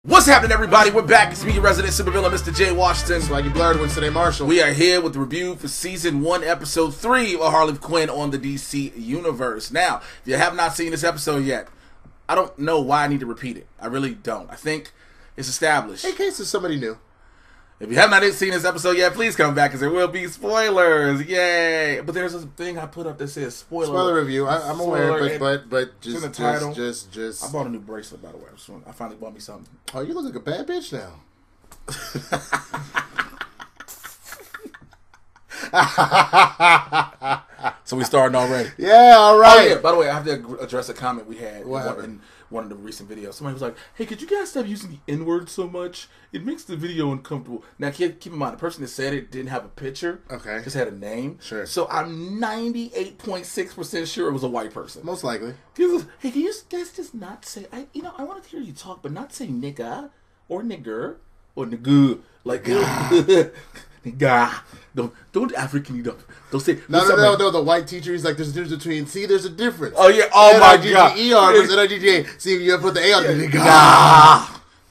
What's happening, everybody? We're back. It's me, your resident supervillain, Mr. J. Washington. Swaggy blerd, Winston A. Marshall. We are here with the review for Season 1, Episode 3 of Harley Quinn on the DC Universe. Now, if you have not seen this episode yet, I don't know why I need to repeat it. I really don't. I think it's established. In case there's somebody new. If you have not seen this episode yet, please come back because there will be spoilers. Yay! But there's a thing I put up that says spoiler review. I'm aware, but just the title. Just. I bought a new bracelet, by the way. I finally bought me something. Oh, you look like a bad bitch now. So we starting already. Yeah, all right. Oh, yeah. By the way, I have to address a comment we had in one of the recent videos. Somebody was like, "Hey, could you guys stop using the N-word so much? It makes the video uncomfortable." Now, keep in mind, the person that said it didn't have a picture. Okay. Just had a name. Sure. So I'm 98.6% sure it was a white person. Most likely. He was, "Hey, can you guys just not say? I want to hear you talk, but not say nigga or nigger or nigga like nigga. Don't African it up. Don't say no. The white teacher, he's like, there's a difference between. See, there's a difference. Oh yeah. Oh my god. N-I-G-G-E-R versus N-I-G-G-A. See, you have to put the A on the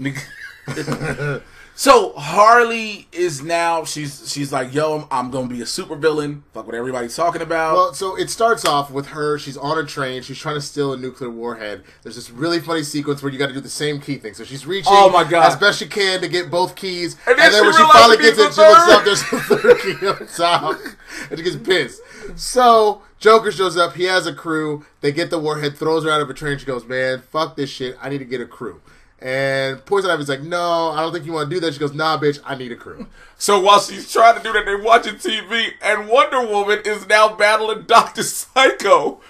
nigga. So Harley is now she's like, yo, I'm gonna be a super villain. Fuck what everybody's talking about. Well, so it starts off with her. She's on a train. She's trying to steal a nuclear warhead. There's this really funny sequence where you got to do the same key thing. So she's reaching as best she can to get both keys, and then when she finally gets it, she looks up. There's a third key on top, and she gets pissed. So Joker shows up. He has a crew. They get the warhead, throws her out of a train. She goes, man, fuck this shit. I need to get a crew. And Poison Ivy's like, no, I don't think you want to do that. She goes, nah, bitch, I need a crew. So while she's trying to do that, they're watching TV, and Wonder Woman is now battling Dr. Psycho.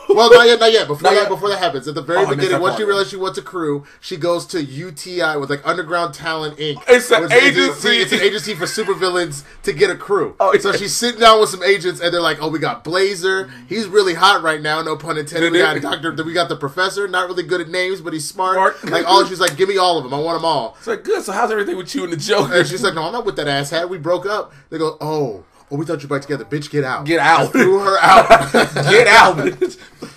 Well, not yet. Before that happens, at the very beginning, once she realizes she wants a crew, she goes to UTI with like Underground Talent Inc. It's an agency. It's an agency for supervillains to get a crew. So she's sitting down with some agents, and they're like, "Oh, we got Blazer. He's really hot right now. No pun intended. We got the Professor. Not really good at names, but he's smart. Like she's like, give me all of them. I want them all. It's like, good. So how's everything with you and the Joker? And she's like, no, I'm not with that asshat. We broke up. They go, oh, we thought you were back together. Bitch, get out. Get out. I threw her out. Get out.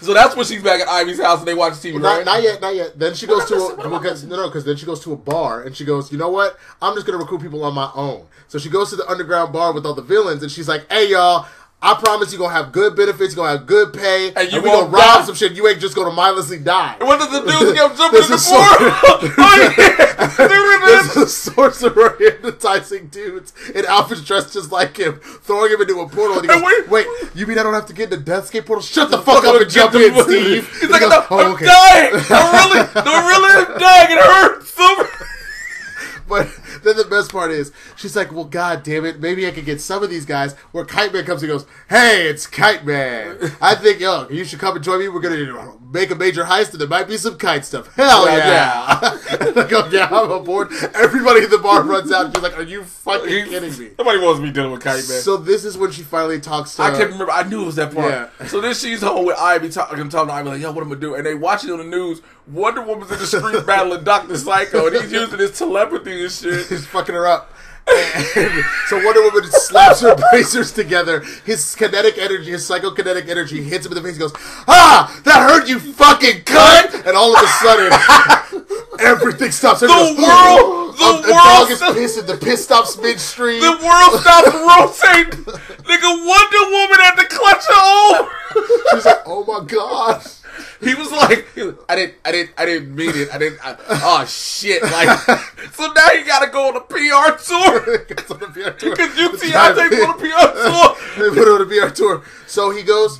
So that's when she's back at Ivy's house and they watch TV, right? Not yet. Then she goes because then she goes to a bar and she goes, you know what? I'm just going to recruit people on my own. So she goes to the underground bar with all the villains and she's like, hey, y'all, I promise you're going to have good benefits, you're going to have good pay, and we're going to rob some shit. You ain't just going to mindlessly die. And what does the dudes kept jumping in the floor? There's a sorcerer hypnotizing dudes in outfits dressed just like him, throwing him into a portal. And he goes, wait, you mean I don't have to get in the Deathscape portal? Shut the fuck up and jump in, Steve. He's like, no, I'm dying. I'm really dying. It hurts. But then the best part is, she's like, well, god damn it, maybe I could get some of these guys. Where Kite Man comes and goes, hey, it's Kite Man. I think, yo, you should come and join me. We're going to make a major heist and there might be some kite stuff. Hell yeah. I go, yeah, I'm aboard. Everybody in the bar runs out and she's like, are you fucking kidding me? Nobody wants me dealing with Kite Man. So this is when she finally talks to I can't remember. I knew it was that part. Yeah. So then she's home with Ivy talking to Ivy like, yo, what am I going to do? And they watching on the news, Wonder Woman's in the street battling Dr. Psycho and he's using his telepathy and shit. He's fucking her up. So Wonder Woman slaps her bracers together. His kinetic energy, his psychokinetic energy hits him in the face. He goes, ah, that hurt, you fucking cunt! And all of a sudden, everything stops. The world dog is pissed and the piss stops midstream. The world stops rotating. Nigga, Wonder Woman had to clutch her over. She's like, oh my god. He was like, I didn't mean it. Oh shit! Like, so now he got to go on a PR tour. Because UTI takes on a PR tour. They put him on a PR tour. So he goes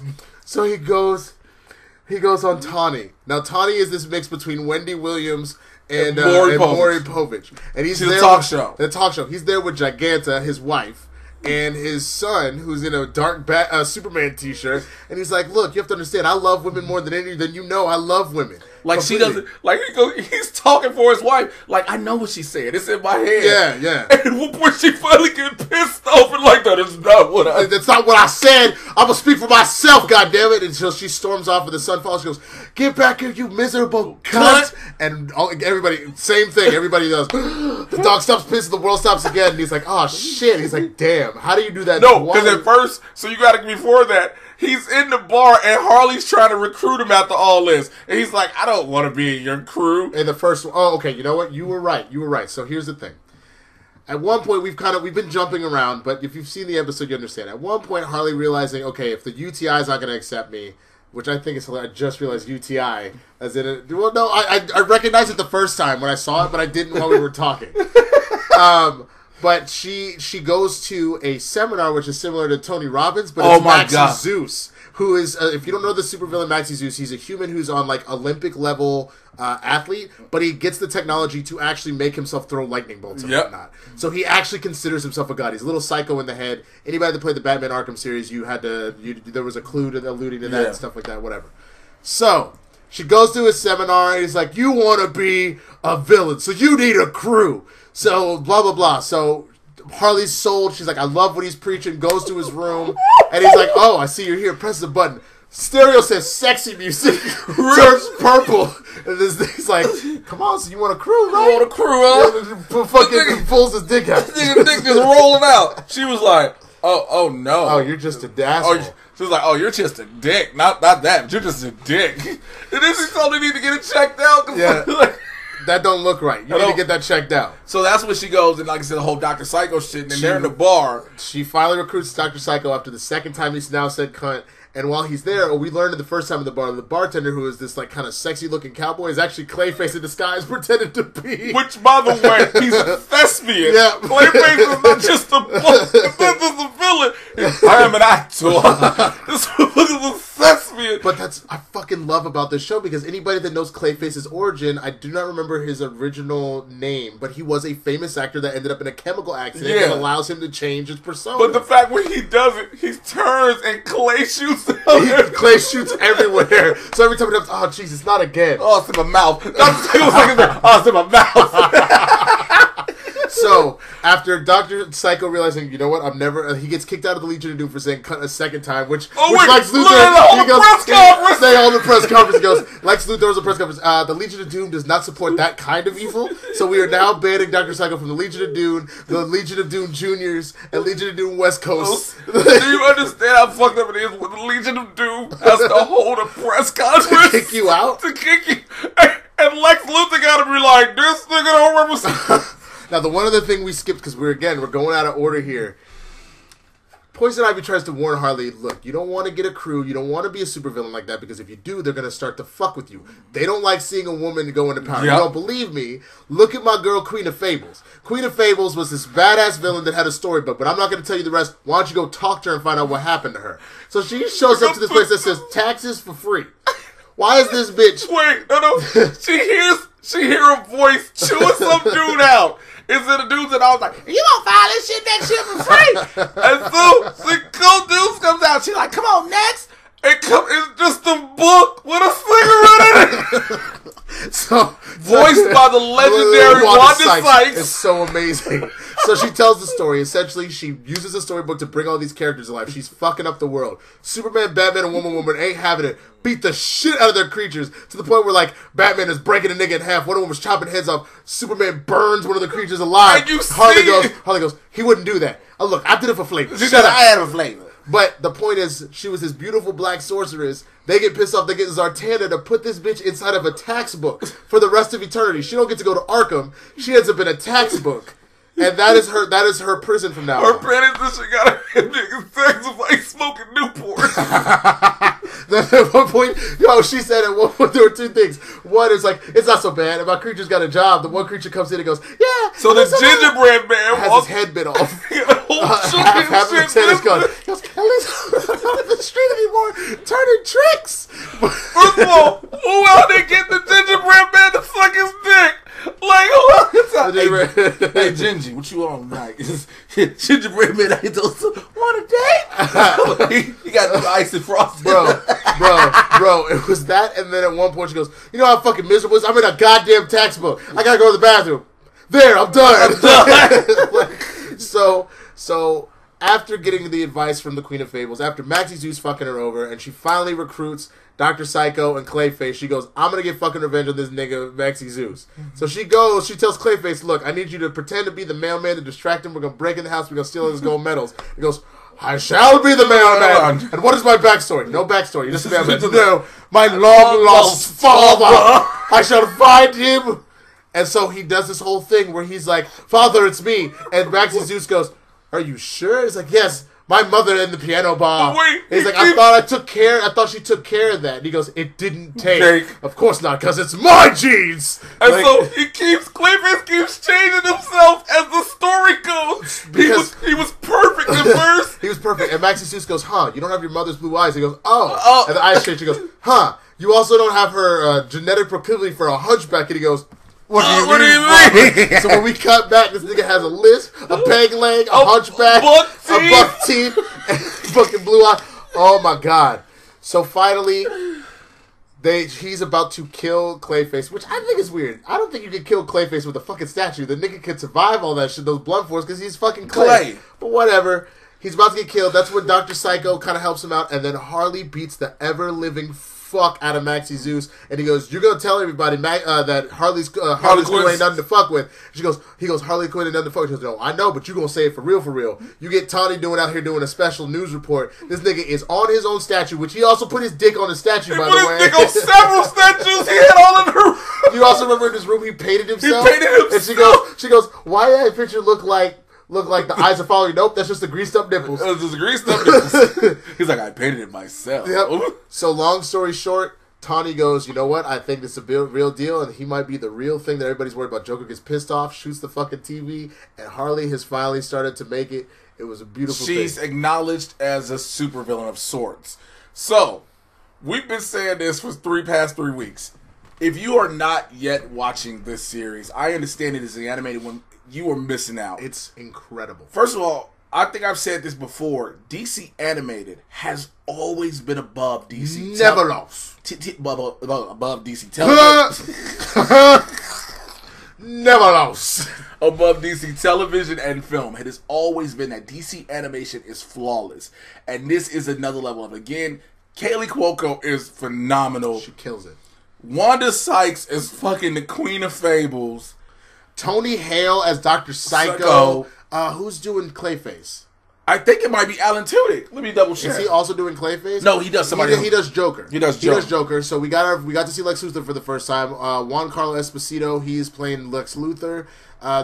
on Tawny. Now Tawny is this mix between Wendy Williams and Maury Povich, and he's there. The talk show. The talk show. He's there with Giganta, his wife. And his son, who's in a dark Superman t-shirt, and he's like, look, you have to understand, I love women more than anything. You know I love women. Like, completely. She doesn't, like, he's talking for his wife. Like, I know what she's saying. It's in my head. Yeah. And at one point, she finally gets pissed off and like, that's not what I said. I'm going to speak for myself, goddammit. And so she storms off and the sun falls. She goes, get back here, you miserable cunt. And everybody, same thing. Everybody does. The dog stops pissing. The world stops again. And he's like, oh, shit. He's like, damn. How do you do that? No, because at first, so you got to, before that, he's in the bar and Harley's trying to recruit him after all this. And he's like, I don't want to be in your crew. In the first one. Oh, okay, you know what? You were right. So here's the thing. At one point, we've been jumping around, but if you've seen the episode, you understand. At one point, Harley realizing, okay, if the UTI is not going to accept me, which I think is hilarious. I just realized UTI, as in well, no, I recognized it the first time when I saw it, but I didn't while we were talking. But she goes to a seminar which is similar to Tony Robbins, but it's Maxie Zeus, who is, if you don't know the supervillain Maxie Zeus, he's a human who's on like Olympic level athlete, but he gets the technology to actually make himself throw lightning bolts and whatnot. So he actually considers himself a god. He's a little psycho in the head. Anybody that played the Batman Arkham series, there was a clue to alluding to that and stuff like that, whatever. So she goes to his seminar and he's like, you want to be a villain, so you need a crew. So blah, blah, blah. So Harley's sold. She's like, I love what he's preaching. Goes to his room and he's like, oh, I see you're here. Presses a button. Stereo says sexy music. Turns purple. And he's like, come on, so you want a crew, right? You want a crew, huh? Fucking pulls his dick out. Nigga dick just rolling out. She was like, oh no. Oh, you're just a dasshole. She was like, oh, you're just a dick. Not that. You're just a dick. And then she told me need to get it checked out. Yeah. That don't look right. You need to get that checked out. So that's when she goes, and like I said, the whole Dr. Psycho shit, and then they're in the bar. She finally recruits Dr. Psycho after the second time he's now said cunt. And while he's there, we learned it the first time in the bar, the bartender, who is this like kind of sexy-looking cowboy, is actually Clayface in disguise, pretending to be. Which, by the way, he's a thespian. Yeah. Clayface is not just a villain. I am an actor. This is a thespian. But I fucking love about this show, because anybody that knows Clayface's origin, I do not remember his original name, but he was a famous actor that ended up in a chemical accident that allows him to change his persona. But the fact when he does it, he turns and Clay shoots. Clay shoots everywhere. So every time he does, oh Jesus, not again. Oh, it's in my mouth. Oh, it's in my mouth. So after Dr. Psycho realizing, you know what, I'm never, he gets kicked out of the Legion of Doom for saying cut a second time, which Lex Luthor, he goes, they hold the press conference, he goes, Lex Luthor was a press conference, the Legion of Doom does not support that kind of evil, so we are now banning Dr. Psycho from the Legion of Doom, the Legion of Doom Juniors, and Legion of Doom West Coast. Do you understand how fucked up it is when the Legion of Doom has to hold a press conference? To kick you out? To kick you. And Lex Luthor gotta be like, this nigga don't represent. Now, the one other thing we skipped, because we're going out of order here. Poison Ivy tries to warn Harley, look, you don't want to get a crew, you don't want to be a supervillain like that, because if you do, they're going to start to fuck with you. They don't like seeing a woman go into power. Yep. You don't believe me? Look at my girl, Queen of Fables. Queen of Fables was this badass villain that had a storybook, but I'm not going to tell you the rest. Why don't you go talk to her and find out what happened to her? So she shows up to this place that says, taxes for free. Why is this bitch... Wait, no. She hear a voice chewing some dude out. Is it a dude that I was like, you gonna file this shit next year for free? And so the cool dude comes out. She's like, come on, next. It's just a book with a cigarette in it. So voiced by the legendary Wanda Sykes. It's so amazing. So she tells the story. Essentially, she uses a storybook to bring all these characters to life. She's fucking up the world. Superman, Batman, and Wonder Woman ain't having it. Beat the shit out of their creatures to the point where, like, Batman is breaking a nigga in half. Wonder Woman's chopping heads off. Superman burns one of the creatures alive. Harley goes, he wouldn't do that. Oh, look, I did it for flavor. She said I had a flavor. But the point is, she was this beautiful black sorceress. They get pissed off. They get Zartana to put this bitch inside of a tax book for the rest of eternity. She don't get to go to Arkham. She ends up in a tax book. And that is her prison from now on. Her penance is she got her niggas sex of like smoking Newport. At one point, she said at one point there were two things. One is like, it's not so bad. If my creature's got a job, the one creature comes in and goes, yeah. So the gingerbread man has his head bit off. Half of his head is gone. He goes, at least I'm not in the street anymore, turning tricks. First of all, who out there get the gingerbread man to suck his dick? Like, hey, Gingy, what you on tonight? Gingerbread man, I don't want a date. He got the ice and frosting. Bro, it was that, and then at one point she goes, you know how fucking miserable it is? I'm in a goddamn textbook. I gotta go to the bathroom. There, I'm done. So after getting the advice from the Queen of Fables, after Maxie Zeus fucking her over, and she finally recruits Dr. Psycho and Clayface, she goes, I'm going to get fucking revenge on this nigga, Maxie Zeus. So she tells Clayface, look, I need you to pretend to be the mailman to distract him. We're going to break in the house. We're going to steal his gold medals. He goes, I shall be the mailman. And what is my backstory? No backstory. You're just a mailman. No, my long-lost father. I shall find him. And so he does this whole thing where he's like, Father, it's me. And Maxie Zeus goes, are you sure? He's like, yes, my mother in the piano bar. Wait, he's like, I thought she took care of that. And he goes, it didn't take. Of course not, because it's my genes. And like, so Clayface keeps changing himself as the story goes. Because he was perfect at first. He was perfect. And Maxie Zeus goes, huh, you don't have your mother's blue eyes. He goes, oh. And the eyes change. He goes, huh, you also don't have her genetic proclivity for a hunchback. And he goes, what do you mean? So when we cut back, this nigga has a lisp, a peg leg, a hunchback, a buck teeth, and fucking blue eye. Oh my god. So finally, he's about to kill Clayface, which I think is weird. I don't think you can kill Clayface with a fucking statue. The nigga can survive all that shit, those blunt force, because he's fucking clay. But whatever. He's about to get killed. That's when Dr. Psycho kind of helps him out, and then Harley beats the ever-living fuck out of Maxie Zeus, and he goes, you're gonna tell everybody that Harley Quinn ain't nothing to fuck with. He goes, Harley Quinn ain't nothing to fuck with. She goes, no, I know, but you gonna say it for real. You get Tawny out here doing a special news report. This nigga is on his own statue, which he also put his dick on the statue, by the way. He put his dick on several statues. He had all of her. You also remember in this room he painted himself? And she goes, why did that picture look like the eyes are following? Nope, that's just the greased up nipples. It's just greased up nipples. He's like, I painted it myself. Yep. So long story short, Tawny goes, you know what? I think this is a real deal, and he might be the real thing that everybody's worried about. Joker gets pissed off, shoots the fucking TV, and Harley has finally started to make it. It was a beautiful thing. She's acknowledged as a supervillain of sorts. So, we've been saying this for past 3 weeks. If you are not yet watching this series, I understand it is an animated one. You are missing out. It's incredible. First of all, I think I've said this before. DC Animated has always been above DC. Never lost. Above DC television. Never lost. Above DC television and film. It has always been that DC animation is flawless. And this is another level of it. Again, Kaylee Cuoco is phenomenal. She kills it. Wanda Sykes is fucking the Queen of Fables. Tony Hale as Dr. Psycho. Who's doing Clayface? I think it might be Alan Tudyk. Let me double check. Is he also doing Clayface? No, he does somebody. He does Joker. He does Joker. So we got to see Lex Luthor for the first time. Juan Carlos Esposito, he's playing Lex Luthor.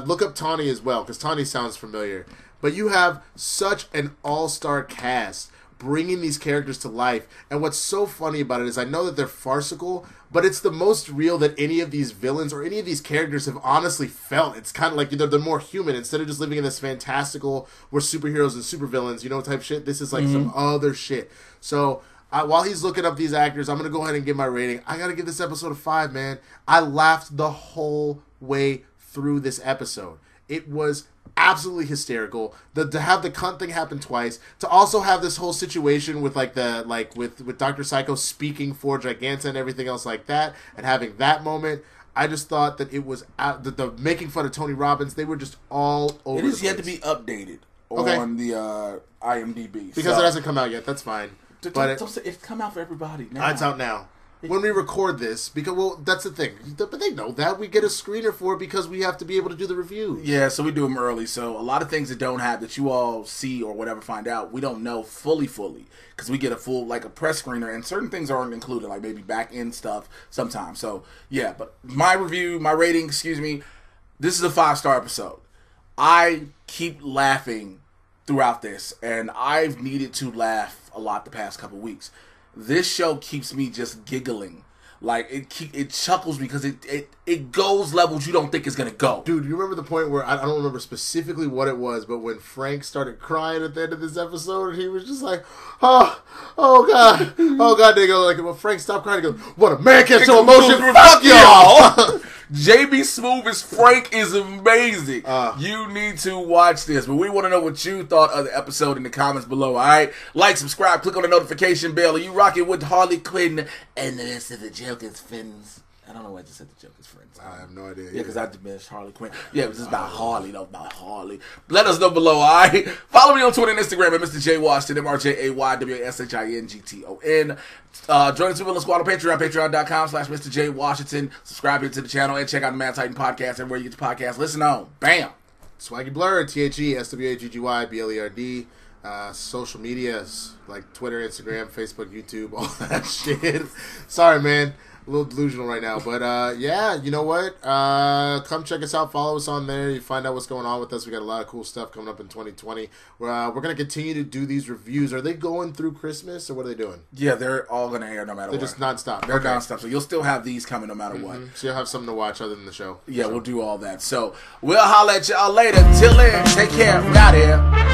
Look up Tawny as well, because Tawny sounds familiar. But you have such an all-star cast bringing these characters to life. And what's so funny about it is I know that they're farcical, but it's the most real that any of these villains or any of these characters have honestly felt. It's kind of like they're more human. Instead of just living in this fantastical, we're superheroes and supervillains, type shit. This is like some other shit. So while he's looking up these actors, I'm going to go ahead and give my rating. I got to give this episode a 5, man. I laughed the whole way through this episode. It was absolutely hysterical. To have the cunt thing happen twice, to also have this whole situation with with Dr. Psycho speaking for Giganta and everything else like that, and having that moment, I just thought that it was the making fun of Tony Robbins. They were just all over. It is yet to be updated on the IMDb because it hasn't come out yet. That's fine. It's come out for everybody now. It's out now. When we record this, because, that's the thing. But they know that. We get a screener for it because we have to be able to do the review. Yeah, so we do them early. So a lot of things that don't have, that you all see or whatever find out, we don't know fully. Because we get a full, a press screener, and certain things aren't included, like maybe back-end stuff sometimes. So, yeah, but my rating, this is a 5-star episode. I keep laughing throughout this, and I've needed to laugh a lot the past couple weeks. This show keeps me just giggling. It chuckles because it goes levels you don't think it's gonna go. Dude, you remember the point where I don't remember specifically what it was, but when Frank started crying at the end of this episode, he was just like, oh god, nigga. When Frank stopped crying, he goes, "What a man can't show emotion, fuck y'all." JB Smooth's Frank is amazing. You need to watch this. But we want to know what you thought of the episode in the comments below, alright? Like, subscribe, click on the notification bell. Are you rocking with Harley Quinn and the rest of the Joker's friends? I don't know why I just said the Joker's friends. I have no idea. Yeah, because I diminished Harley Quinn. Yeah, it was just about Harley, though, about Harley. Let us know below, alright? Follow me on Twitter and Instagram at Mr. J Washington, MrJaywashington. Join the Supervillain Squad on Patreon, patreon.com/Mr. J Washington. Subscribe to the channel and check out the Mad Titan podcast everywhere you get your podcast. Listen on. Bam! Swaggy Blerd, THESWAGGY BLERD. social medias like Twitter, Instagram, Facebook, YouTube, all that shit. Sorry, man. A little delusional right now, but yeah, you know what? Come check us out. Follow us on there. You find out what's going on with us. We got a lot of cool stuff coming up in 2020. We're going to continue to do these reviews. Are they going through Christmas, or what are they doing? Yeah, they're all going to air no matter what. They're just nonstop. They're nonstop, so you'll still have these coming no matter what. So you'll have something to watch other than the show. Yeah, we'll do all that. So we'll holler at y'all later. Till then, take care. We out here.